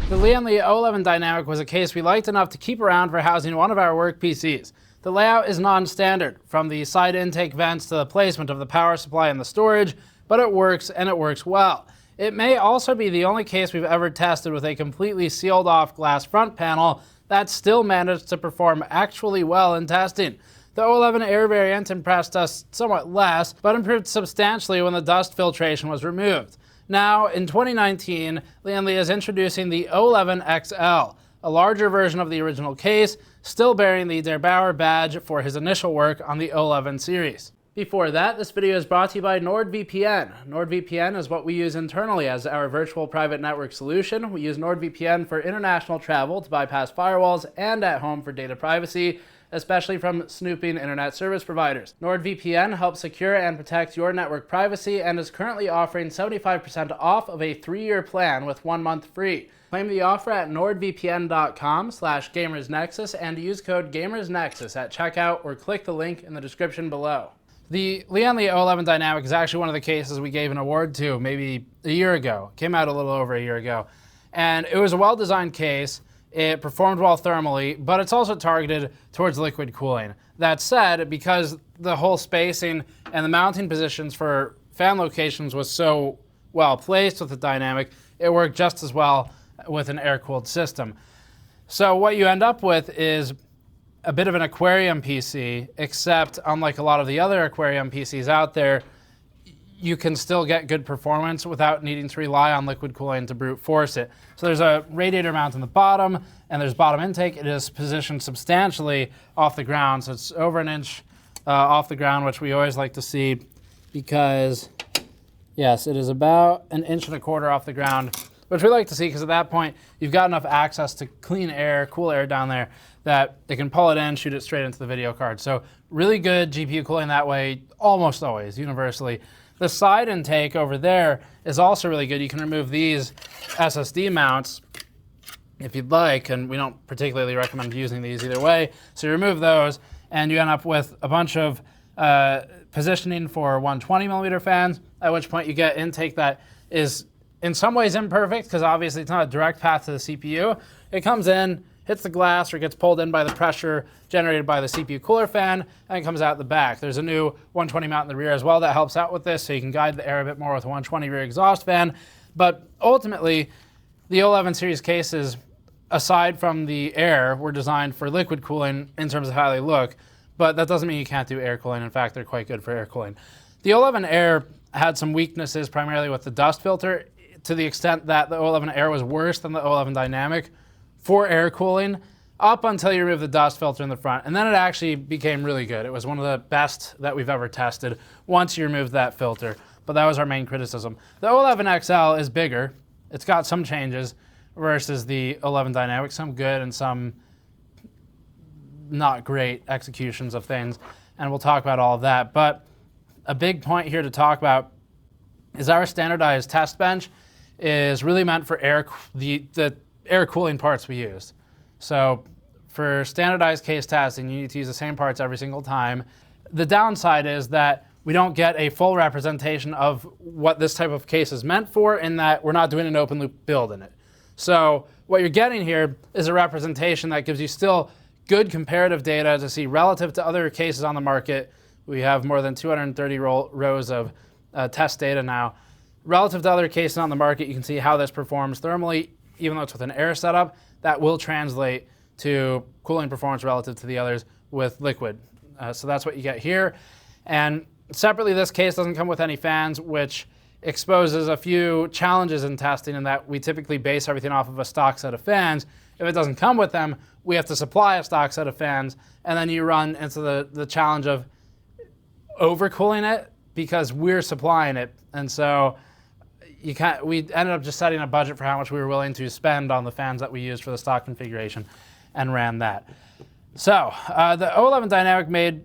The Lian Li O11 Dynamic was a case we liked enough to keep around for housing one of our work PCs. The layout is non-standard, from the side intake vents to the placement of the power supply and the storage, but it works, and it works well. It may also be the only case we've ever tested with a completely sealed off glass front panel that still managed to perform actually well in testing. The O11 Air variant impressed us somewhat less, but improved substantially when the dust filtration was removed. Now, in 2019, Lian Li is introducing the O11 XL, a larger version of the original case, still bearing the Der Bauer badge for his initial work on the O11 series. Before that, this video is brought to you by NordVPN. NordVPN is what we use internally as our virtual private network solution. We use NordVPN for international travel to bypass firewalls and at home for data privacy, especially from snooping internet service providers. NordVPN helps secure and protect your network privacy and is currently offering 75% off of a 3-year plan with 1 month free. Claim the offer at nordvpn.com/gamersnexus and use code GamersNexus at checkout or click the link in the description below. The Lian Li O11 Dynamic is actually one of the cases we gave an award to maybe a year ago. It came out a little over a year ago. And it was a well-designed case. It performed well thermally, but it's also targeted towards liquid cooling. That said, because the whole spacing and the mounting positions for fan locations was so well placed with the Dynamic, it worked just as well with an air-cooled system. So what you end up with is a bit of an aquarium PC, except unlike a lot of the other aquarium PCs out there, you can still get good performance without needing to rely on liquid cooling to brute force it. So there's a radiator mount on the bottom, and there's bottom intake. It is positioned substantially off the ground, so it's over an inch off the ground, which we always like to see because, yes, it is about 1.25 inches off the ground, which we like to see because at that point, you've got enough access to clean air, cool air down there that they can pull it in, shoot it straight into the video card. So really good GPU cooling that way, almost always, universally. The side intake over there is also really good. You can remove these SSD mounts if you'd like, and we don't particularly recommend using these either way. So you remove those, and you end up with a bunch of positioning for 120mm fans, at which point you get intake that is in some ways imperfect, because obviously it's not a direct path to the CPU. It comes in, hits the glass, or gets pulled in by the pressure generated by the CPU cooler fan, and it comes out the back. There's a new 120 mount in the rear as well that helps out with this, so you can guide the air a bit more with a 120 rear exhaust fan. But ultimately, the O11 series cases, aside from the air, were designed for liquid cooling in terms of how they look, but that doesn't mean you can't do air cooling. In fact, they're quite good for air cooling. The O11 Air had some weaknesses, primarily with the dust filter, to the extent that the O11 Air was worse than the O11 Dynamic for air cooling up until you remove the dust filter in the front. And then it actually became really good. It was one of the best that we've ever tested once you removed that filter. But that was our main criticism. The O11 XL is bigger. It's got some changes versus the O11 Dynamic, some good and some not great executions of things. And we'll talk about all of that. But a big point here to talk about is our standardized test bench is really meant for the air cooling parts we used. So for standardized case testing, you need to use the same parts every single time. The downside is that we don't get a full representation of what this type of case is meant for, in that we're not doing an open loop build in it. So what you're getting here is a representation that gives you still good comparative data to see relative to other cases on the market. We have more than 230 rows of test data now. Relative to other cases on the market, you can see how this performs thermally, even though it's with an air setup. That will translate to cooling performance relative to the others with liquid. So that's what you get here. And separately, this case doesn't come with any fans, which exposes a few challenges in testing in that we typically base everything off of a stock set of fans. If it doesn't come with them, we have to supply a stock set of fans, and then you run into the challenge of overcooling it because we're supplying it. And so we ended up just setting a budget for how much we were willing to spend on the fans that we used for the stock configuration and ran that. So the O11 Dynamic made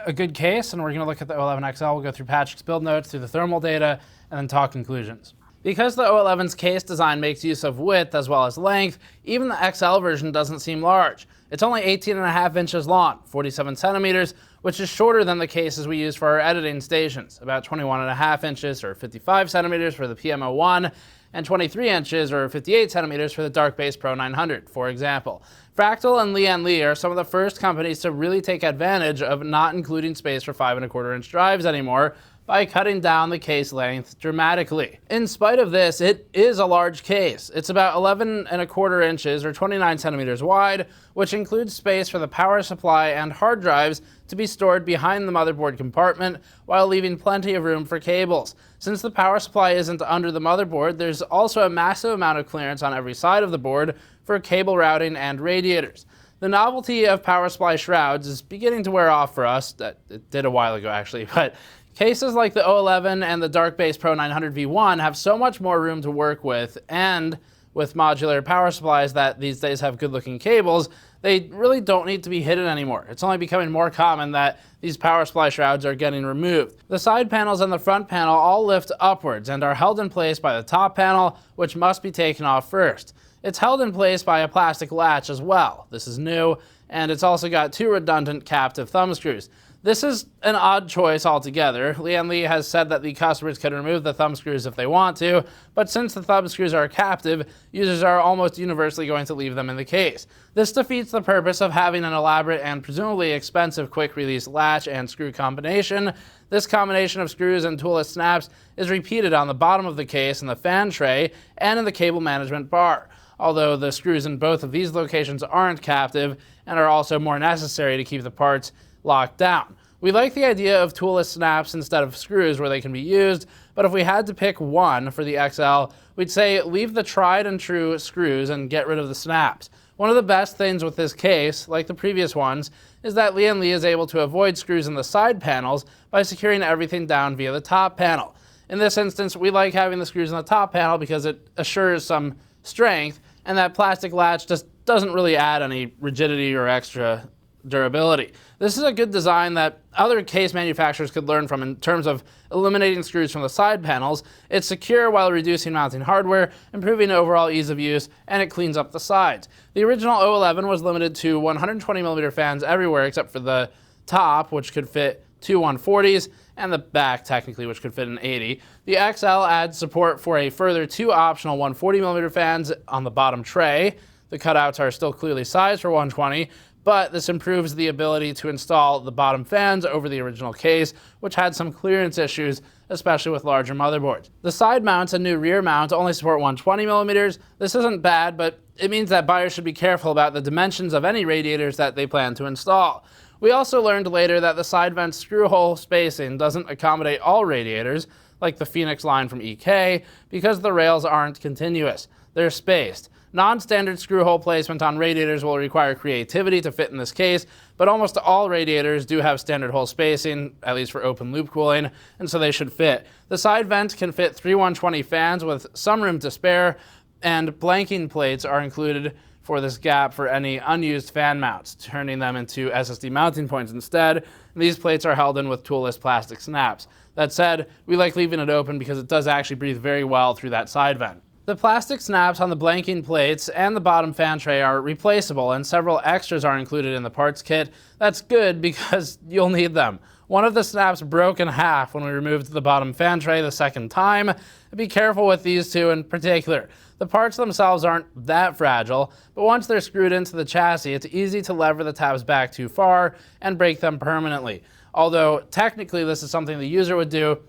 a good case, and we're going to look at the O11 XL. We'll go through Patrick's build notes, through the thermal data, and then talk conclusions. Because the O11's case design makes use of width as well as length, even the XL version doesn't seem large. It's only 18.5 inches long, 47 centimeters, which is shorter than the cases we use for our editing stations, about 21.5 inches or 55 centimeters for the PM01, and 23 inches or 58 centimeters for the Darkl Base Pro 900, for example. Fractal and Lian Li are some of the first companies to really take advantage of not including space for 5¼ inch drives anymore by cutting down the case length dramatically. In spite of this, it is a large case. It's about 11¼ inches or 29 centimeters wide, which includes space for the power supply and hard drives to be stored behind the motherboard compartment while leaving plenty of room for cables. Since the power supply isn't under the motherboard, there's also a massive amount of clearance on every side of the board for cable routing and radiators. The novelty of power supply shrouds is beginning to wear off for us. It did a while ago actually, but cases like the O11 and the Darkl Base Pro 900 V1 have so much more room to work with, and with modular power supplies that these days have good-looking cables, they really don't need to be hidden anymore. It's only becoming more common that these power supply shrouds are getting removed. The side panels and the front panel all lift upwards and are held in place by the top panel, which must be taken off first. It's held in place by a plastic latch as well. This is new, and it's also got 2 redundant captive thumb screws. This is an odd choice altogether. Lian Li has said that the customers can remove the thumb screws if they want to, but since the thumb screws are captive, users are almost universally going to leave them in the case. This defeats the purpose of having an elaborate and presumably expensive quick-release latch and screw combination. This combination of screws and toolless snaps is repeated on the bottom of the case, in the fan tray, and in the cable management bar, although the screws in both of these locations aren't captive and are also more necessary to keep the parts locked down. We like the idea of toolless snaps instead of screws where they can be used, but if we had to pick one for the XL, we'd say leave the tried and true screws and get rid of the snaps. One of the best things with this case, like the previous ones, is that Lian Li is able to avoid screws in the side panels by securing everything down via the top panel. In this instance, we like having the screws in the top panel because it assures some strength, and that plastic latch just doesn't really add any rigidity or extra durability. This is a good design that other case manufacturers could learn from in terms of eliminating screws from the side panels. It's secure while reducing mounting hardware, improving overall ease of use, and it cleans up the sides. The original O11 was limited to 120mm fans everywhere except for the top, which could fit 2 140s, and the back technically, which could fit an 80. The XL adds support for a further 2 optional 140mm fans on the bottom tray. The cutouts are still clearly sized for 120, but this improves the ability to install the bottom fans over the original case, which had some clearance issues, especially with larger motherboards. The side mounts and new rear mount only support 120mm. This isn't bad, but it means that buyers should be careful about the dimensions of any radiators that they plan to install. We also learned later that the side vent screw hole spacing doesn't accommodate all radiators, like the Phanteks line from EK, because the rails aren't continuous. They're spaced. Non-standard screw hole placement on radiators will require creativity to fit in this case, but almost all radiators do have standard hole spacing, at least for open loop cooling, and so they should fit. The side vent can fit 3 120 fans with some room to spare, and blanking plates are included for this gap for any unused fan mounts, turning them into SSD mounting points instead. These plates are held in with toolless plastic snaps. That said, we like leaving it open because it does actually breathe very well through that side vent. The plastic snaps on the blanking plates and the bottom fan tray are replaceable, and several extras are included in the parts kit. That's good because you'll need them. One of the snaps broke in half when we removed the bottom fan tray the second time. Be careful with these two in particular. The parts themselves aren't that fragile, but once they're screwed into the chassis, it's easy to lever the tabs back too far and break them permanently. Although technically this is something the user would do,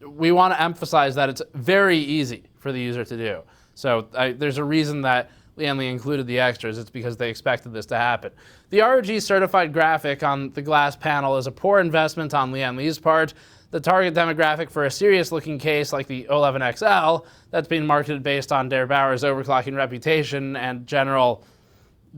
we want to emphasize that it's very easy for the user to do. So there's a reason that Lian Li included the extras. It's because they expected this to happen. The ROG certified graphic on the glass panel is a poor investment on Lian Li's part. The target demographic for a serious looking case like the O11 XL that's being marketed based on Der Bauer's overclocking reputation and general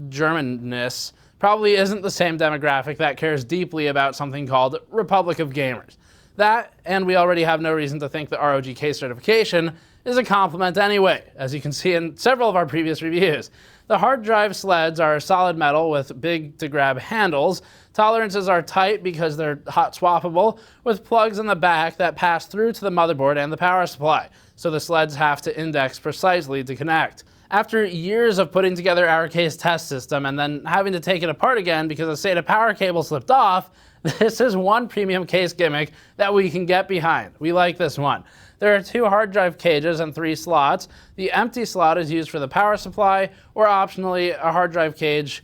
Germanness probably isn't the same demographic that cares deeply about something called Republic of Gamers. That, and we already have no reason to think the ROG case certification is a compliment anyway, as you can see in several of our previous reviews. The hard drive sleds are solid metal with big to grab handles. Tolerances are tight because they're hot swappable, with plugs in the back that pass through to the motherboard and the power supply, so the sleds have to index precisely to connect. After years of putting together our case test system and then having to take it apart again because a SATA power cable slipped off, this is one premium case gimmick that we can get behind. We like this one. There are 2 hard drive cages and 3 slots. The empty slot is used for the power supply, or optionally, a hard drive cage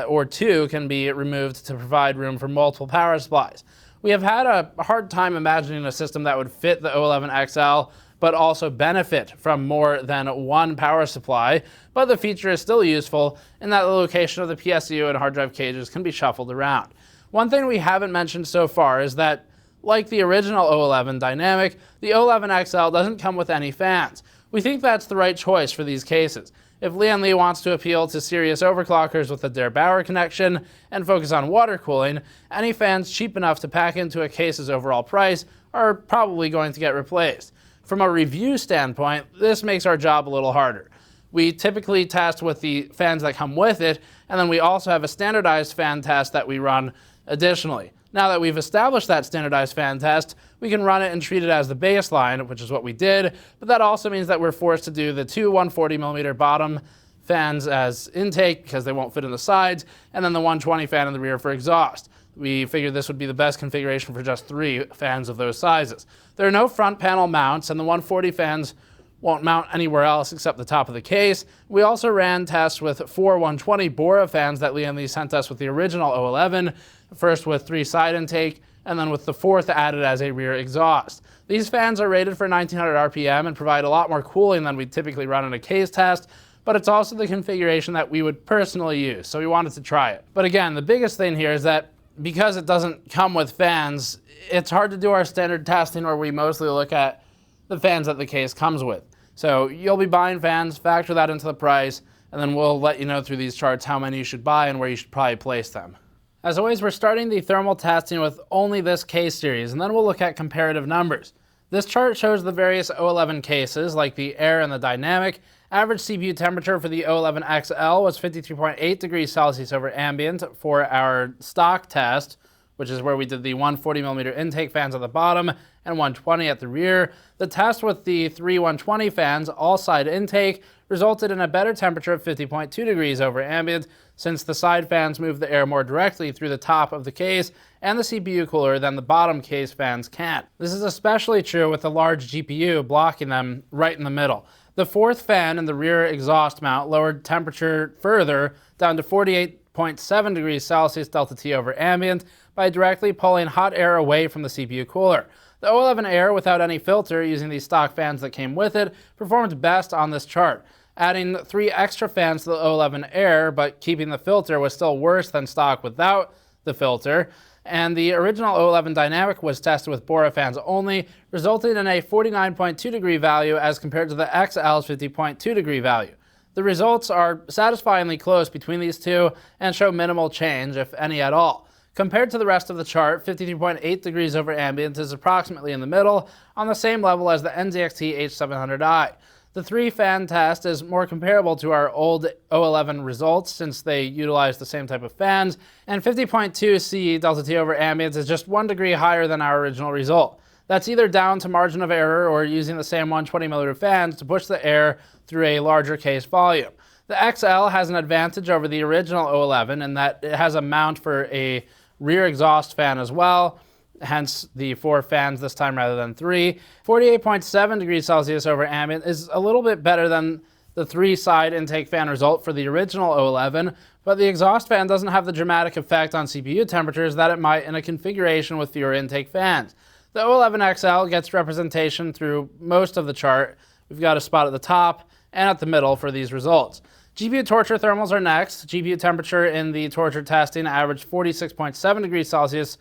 or 2 can be removed to provide room for multiple power supplies. We have had a hard time imagining a system that would fit the O11 XL, but also benefit from more than 1 power supply, but the feature is still useful in that the location of the PSU and hard drive cages can be shuffled around. One thing we haven't mentioned so far is that, like the original O11 Dynamic, the O11 XL doesn't come with any fans. We think that's the right choice for these cases. If Lian Li wants to appeal to serious overclockers with a Der Bauer connection and focus on water cooling, any fans cheap enough to pack into a case's overall price are probably going to get replaced. From a review standpoint, this makes our job a little harder. We typically test with the fans that come with it, and then we also have a standardized fan test that we run additionally. Now that we've established that standardized fan test, we can run it and treat it as the baseline, which is what we did, but that also means that we're forced to do the 2 140mm bottom fans as intake because they won't fit in the sides, and then the 120 fan in the rear for exhaust. We figured this would be the best configuration for just 3 fans of those sizes. There are no front panel mounts, and the 140 fans won't mount anywhere else except the top of the case. We also ran tests with 4 120 Bora fans that Lian Li sent us with the original O11, first with 3 side intake, and then with the 4th added as a rear exhaust. These fans are rated for 1900 RPM and provide a lot more cooling than we typically run in a case test, but it's also the configuration that we would personally use, so we wanted to try it. But again, the biggest thing here is that because it doesn't come with fans, it's hard to do our standard testing where we mostly look at the fans that the case comes with. So you'll be buying fans, factor that into the price, and then we'll let you know through these charts how many you should buy and where you should probably place them. As always, we're starting the thermal testing with only this case series, and then we'll look at comparative numbers. This chart shows the various O11 cases, like the Air and the Dynamic. Average CPU temperature for the O11 XL was 53.8 degrees Celsius over ambient for our stock test, which is where we did the 140mm intake fans at the bottom and 120 at the rear. The test with the 3 120 fans, all side intake, resulted in a better temperature of 50.2 degrees over ambient, since the side fans move the air more directly through the top of the case and the CPU cooler than the bottom case fans can. This is especially true with the large GPU blocking them right in the middle. The 4th fan in the rear exhaust mount lowered temperature further down to 48.7 degrees Celsius delta T over ambient by directly pulling hot air away from the CPU cooler. The O11 Air without any filter, using the stock fans that came with it, performed best on this chart. Adding 3 extra fans to the O11 Air, but keeping the filter, was still worse than stock without the filter. And the original O11 Dynamic was tested with Bora fans only, resulting in a 49.2 degree value as compared to the XL's 50.2 degree value. The results are satisfyingly close between these two and show minimal change, if any at all. Compared to the rest of the chart, 53.8 degrees over ambient is approximately in the middle, on the same level as the NZXT H700i. The 3-fan test is more comparable to our old O11 results since they utilize the same type of fans, and 50.2 C delta T over ambient is just 1 degree higher than our original result. That's either down to margin of error or using the same 120mm fans to push the air through a larger case volume. The XL has an advantage over the original O11 in that it has a mount for a rear exhaust fan as well, hence the 4 fans this time rather than 3. 48.7 degrees Celsius over ambient is a little bit better than the 3 side intake fan result for the original O11, but the exhaust fan doesn't have the dramatic effect on CPU temperatures that it might in a configuration with fewer intake fans. The O11 XL gets representation through most of the chart. We've got a spot at the top and at the middle for these results. GPU torture thermals are next. GPU temperature in the torture testing averaged 46.7 degrees Celsius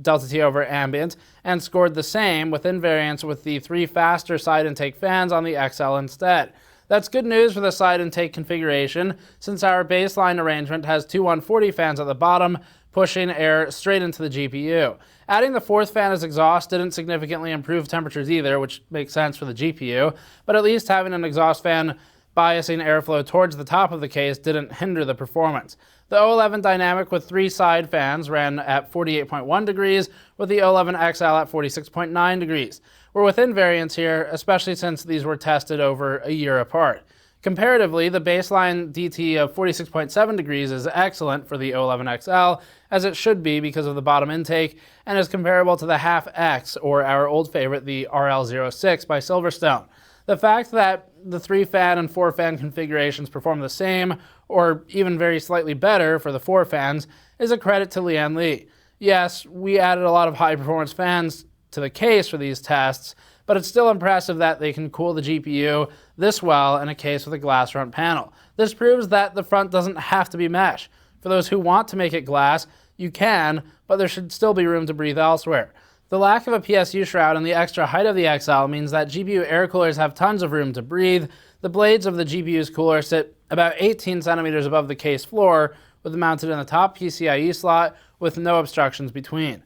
delta T over ambient and scored the same with invariance with the 3 faster side intake fans on the XL instead. That's good news for the side intake configuration since our baseline arrangement has 2 140 fans at the bottom pushing air straight into the GPU. Adding the 4th fan as exhaust didn't significantly improve temperatures either, which makes sense for the GPU, but at least having an exhaust fan biasing airflow towards the top of the case didn't hinder the performance. The O11 Dynamic with 3 side fans ran at 48.1 degrees, with the O11 XL at 46.9 degrees. We're within variance here, especially since these were tested over a year apart. Comparatively, the baseline DT of 46.7 degrees is excellent for the O11 XL, as it should be because of the bottom intake, and is comparable to the half X, or our old favorite, the RL06 by Silverstone. The fact that the 3-fan and 4-fan configurations perform the same, or even very slightly better for the 4 fans, is a credit to Lian Li. Yes, we added a lot of high-performance fans to the case for these tests, but it's still impressive that they can cool the GPU this well in a case with a glass front panel. This proves that the front doesn't have to be mesh. For those who want to make it glass, you can, but there should still be room to breathe elsewhere. The lack of a PSU shroud and the extra height of the XL means that GPU air coolers have tons of room to breathe. The blades of the GPU's cooler sit about 18 centimeters above the case floor, with it mounted in the top PCIe slot with no obstructions between.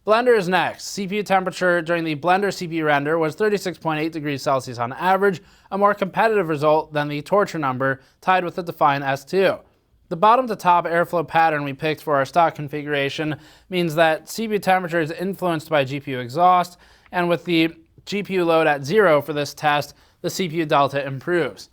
Blender is next. CPU temperature during the Blender CPU render was 36.8 degrees Celsius on average, a more competitive result than the torture number, tied with the Define S2. The bottom to top airflow pattern we picked for our stock configuration means that CPU temperature is influenced by GPU exhaust, and with the GPU load at 0 for this test, the CPU delta improves.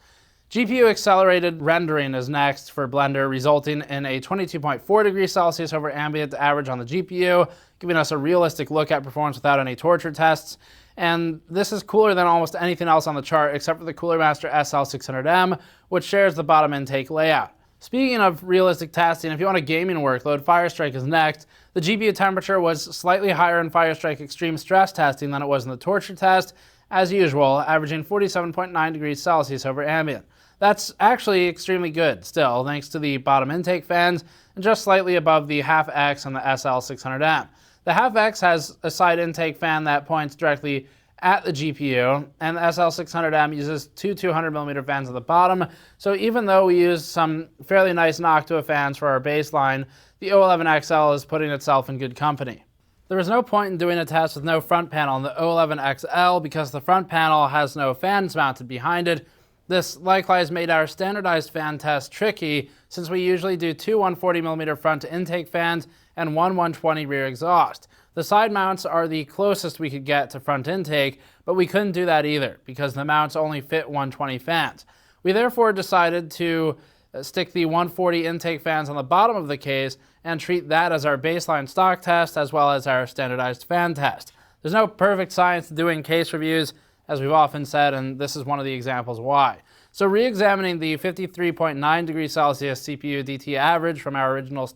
GPU accelerated rendering is next for Blender, resulting in a 22.4 degrees Celsius over ambient average on the GPU, giving us a realistic look at performance without any torture tests. And this is cooler than almost anything else on the chart except for the Cooler Master SL600M, which shares the bottom intake layout. Speaking of realistic testing, if you want a gaming workload, Firestrike is next. The GPU temperature was slightly higher in Firestrike Extreme Stress testing than it was in the torture test, as usual, averaging 47.9 degrees Celsius over ambient. That's actually extremely good still, thanks to the bottom intake fans, and just slightly above the half X and the SL600M. The half X has a side intake fan that points directly at the GPU, and the SL600M uses two 200mm fans at the bottom, so even though we use some fairly nice Noctua fans for our baseline, the O11 XL is putting itself in good company. There was no point in doing a test with no front panel on the O11 XL because the front panel has no fans mounted behind it. This likewise made our standardized fan test tricky, since we usually do two 140mm front intake fans and one 120 rear exhaust. The side mounts are the closest we could get to front intake, but we couldn't do that either because the mounts only fit 120 fans. We therefore decided to stick the 140 intake fans on the bottom of the case and treat that as our baseline stock test as well as our standardized fan test. There's no perfect science to doing case reviews, as we've often said, and this is one of the examples why. So re-examining the 53.9 degrees Celsius CPU DT average from our original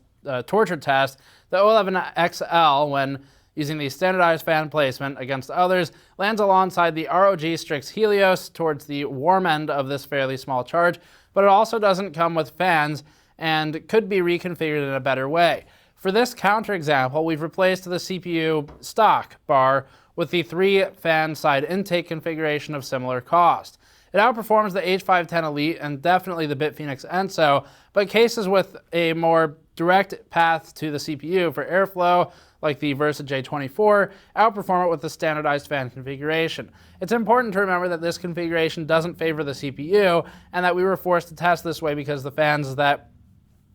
torture test, the O11 XL, when using the standardized fan placement against others, lands alongside the ROG Strix Helios towards the warm end of this fairly small charge, but it also doesn't come with fans and could be reconfigured in a better way. For this counterexample, we've replaced the CPU stock bar with the 3-fan side intake configuration of similar cost. It outperforms the H510 Elite and definitely the Bitphoenix Enso, but cases with a more direct path to the CPU for airflow, like the Versa J24, outperform it with the standardized fan configuration. It's important to remember that this configuration doesn't favor the CPU, and that we were forced to test this way because the fans that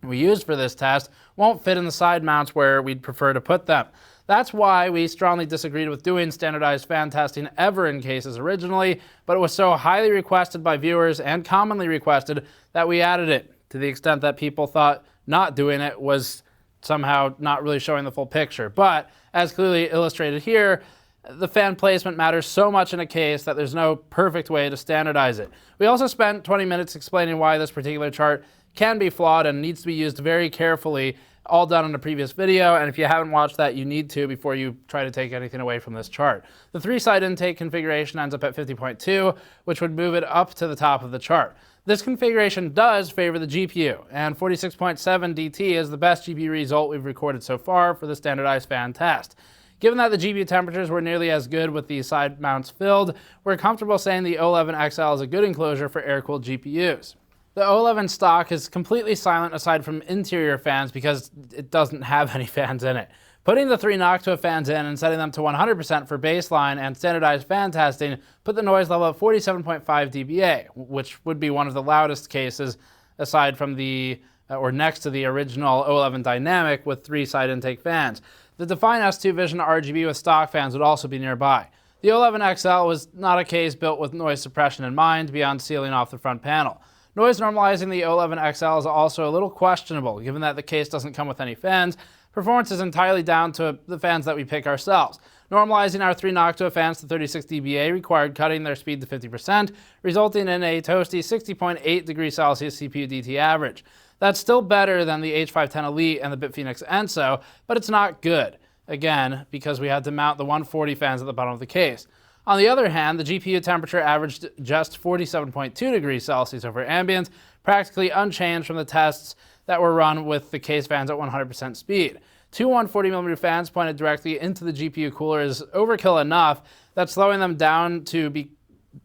we used for this test won't fit in the side mounts where we'd prefer to put them. That's why we strongly disagreed with doing standardized fan testing ever in cases originally, but it was so highly requested by viewers and commonly requested that we added it, to the extent that people thought not doing it was somehow not really showing the full picture. But, as clearly illustrated here, the fan placement matters so much in a case that there's no perfect way to standardize it. We also spent 20 minutes explaining why this particular chart can be flawed and needs to be used very carefully, all done in a previous video, and if you haven't watched that, you need to before you try to take anything away from this chart. The 3-side intake configuration ends up at 50.2, which would move it up to the top of the chart. This configuration does favor the GPU, and 46.7 DT is the best GPU result we've recorded so far for the standardized fan test. Given that the GPU temperatures were nearly as good with the side mounts filled, we're comfortable saying the O11 XL is a good enclosure for air-cooled GPUs. The O11 stock is completely silent aside from interior fans because it doesn't have any fans in it. Putting the 3 Noctua fans in and setting them to 100% for baseline and standardized fan testing put the noise level at 47.5 dBA, which would be one of the loudest cases aside from the, or next to the original O11 Dynamic with 3 side intake fans. The Define S2 Vision RGB with stock fans would also be nearby. The O11 XL was not a case built with noise suppression in mind beyond sealing off the front panel. Noise normalizing the O11 XL is also a little questionable, given that the case doesn't come with any fans. Performance is entirely down to the fans that we pick ourselves. Normalizing our 3 Noctua fans to 36 dBA required cutting their speed to 50%, resulting in a toasty 60.8 degrees Celsius CPU DT average. That's still better than the H510 Elite and the Phanteks Enso, but it's not good. Again, because we had to mount the 140 fans at the bottom of the case. On the other hand, the GPU temperature averaged just 47.2 degrees Celsius over ambient, practically unchanged from the tests that were run with the case fans at 100% speed. 2 140mm fans pointed directly into the GPU cooler is overkill enough that slowing them down to be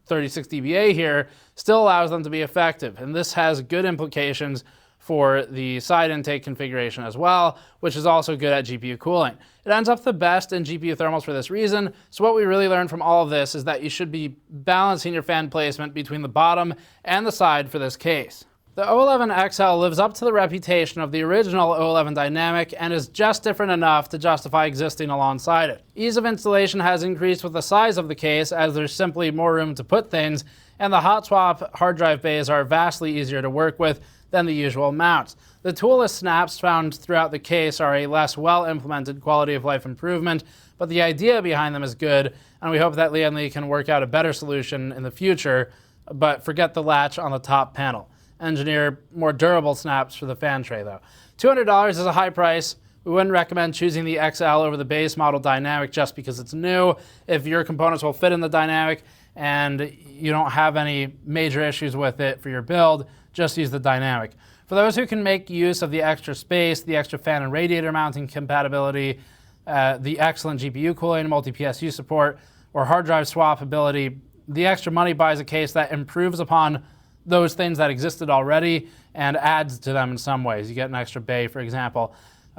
36 dBA here still allows them to be effective, and this has good implications for the side intake configuration as well, which is also good at GPU cooling. It ends up the best in GPU thermals for this reason, so what we really learned from all of this is that you should be balancing your fan placement between the bottom and the side for this case. The O11 XL lives up to the reputation of the original O11 Dynamic and is just different enough to justify existing alongside it. Ease of installation has increased with the size of the case as there's simply more room to put things, and the hot swap hard drive bays are vastly easier to work with than the usual mounts. The toolless snaps found throughout the case are a less well-implemented quality of life improvement, but the idea behind them is good, and we hope that Lian Li can work out a better solution in the future, but forget the latch on the top panel. Engineer more durable snaps for the fan tray though. $200 is a high price. We wouldn't recommend choosing the XL over the base model Dynamic just because it's new. If your components will fit in the Dynamic and you don't have any major issues with it for your build, just use the Dynamic. For those who can make use of the extra space, the extra fan and radiator mounting compatibility, the excellent GPU cooling, multi-PSU support, or hard drive swappability, the extra money buys a case that improves upon those things that existed already and adds to them in some ways. You get an extra bay, for example.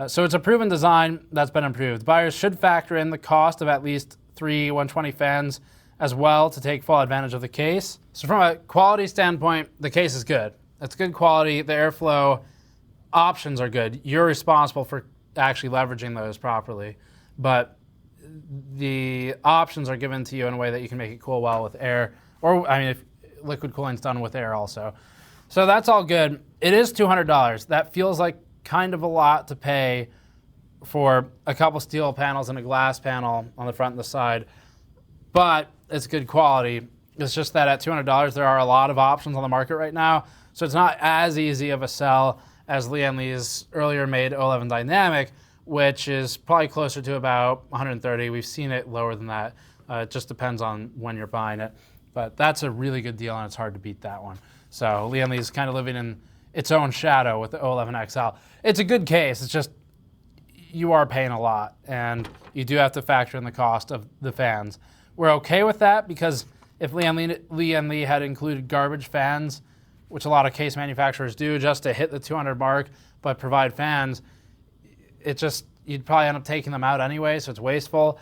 So it's a proven design that's been improved. Buyers should factor in the cost of at least 3 120 fans as well to take full advantage of the case. So from a quality standpoint, the case is good. It's good quality. The airflow options are good. You're responsible for actually leveraging those properly, but the options are given to you in a way that you can make it cool well with air, or I mean, if liquid cooling's done with air also. So that's all good. It is $200. That feels like kind of a lot to pay for a couple steel panels and a glass panel on the front and the side, but it's good quality. It's just that at $200, there are a lot of options on the market right now, so it's not as easy of a sell as Lian Li's earlier made O11 Dynamic, which is probably closer to about 130. We've seen it lower than that. It just depends on when you're buying it. But that's a really good deal, and it's hard to beat that one. So Lian Li is kind of living in its own shadow with the O11 XL. It's a good case. It's just you are paying a lot, and you do have to factor in the cost of the fans. We're okay with that because if Lian Li had included garbage fans, which a lot of case manufacturers do just to hit the 200 mark, but provide fans, you'd probably end up taking them out anyway, so it's wasteful.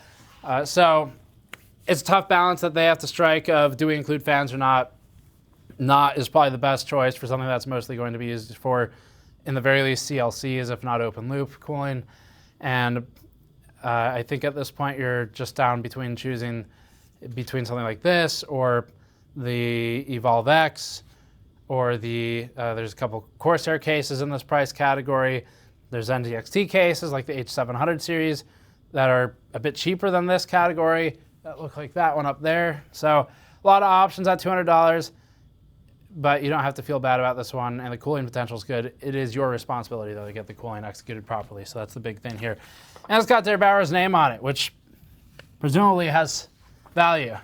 So it's a tough balance that they have to strike of do we include fans or not. Not is probably the best choice for something that's mostly going to be used for, in the very least, CLCs, if not open loop cooling. And I think at this point you're just down between choosing between something like this or the Evolv X, or there's a couple Corsair cases in this price category. There's NZXT cases like the H700 series that are a bit cheaper than this category that look like that one up there. So a lot of options at $200, but you don't have to feel bad about this one, and the cooling potential is good. It is your responsibility, though, to get the cooling executed properly, so that's the big thing here. And it's got Darkl's name on it, which presumably has value.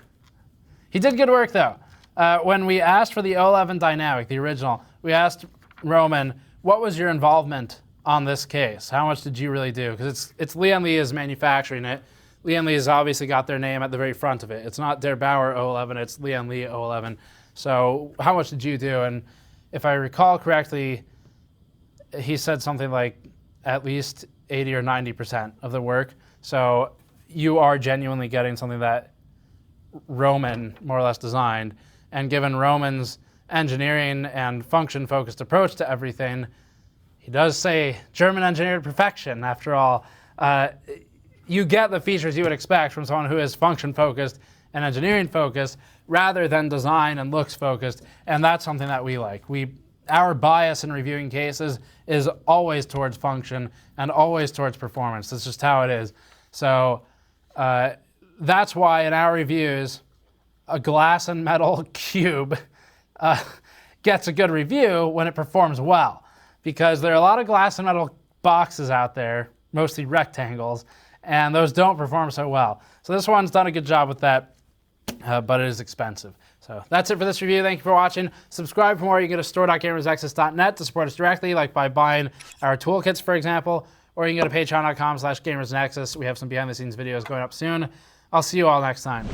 He did good work, though. When we asked for the O11 Dynamic, the original, we asked Roman, what was your involvement on this case? How much did you really do? Because it's Lian Li is manufacturing it. Lian Li has obviously got their name at the very front of it. It's not Darkl O11, it's Lian Li O11. So how much did you do? And if I recall correctly, he said something like at least 80 or 90% of the work. So you are genuinely getting something that Roman more or less designed. And given Roman's engineering and function-focused approach to everything, he does say German engineered perfection, after all. You get the features you would expect from someone who is function-focused and engineering focused rather than design and looks focused. And that's something that we like. Our bias in reviewing cases is always towards function and always towards performance. That's just how it is. So that's why in our reviews, a glass and metal cube gets a good review when it performs well, because there are a lot of glass and metal boxes out there, mostly rectangles, and those don't perform so well. So this one's done a good job with that, but it is expensive. So that's it for this review. Thank you for watching. Subscribe for more. You can go to store.gamersnexus.net to support us directly, like by buying our toolkits, for example, or you can go to patreon.com/gamersnexus. We have some behind the scenes videos going up soon. I'll see you all next time.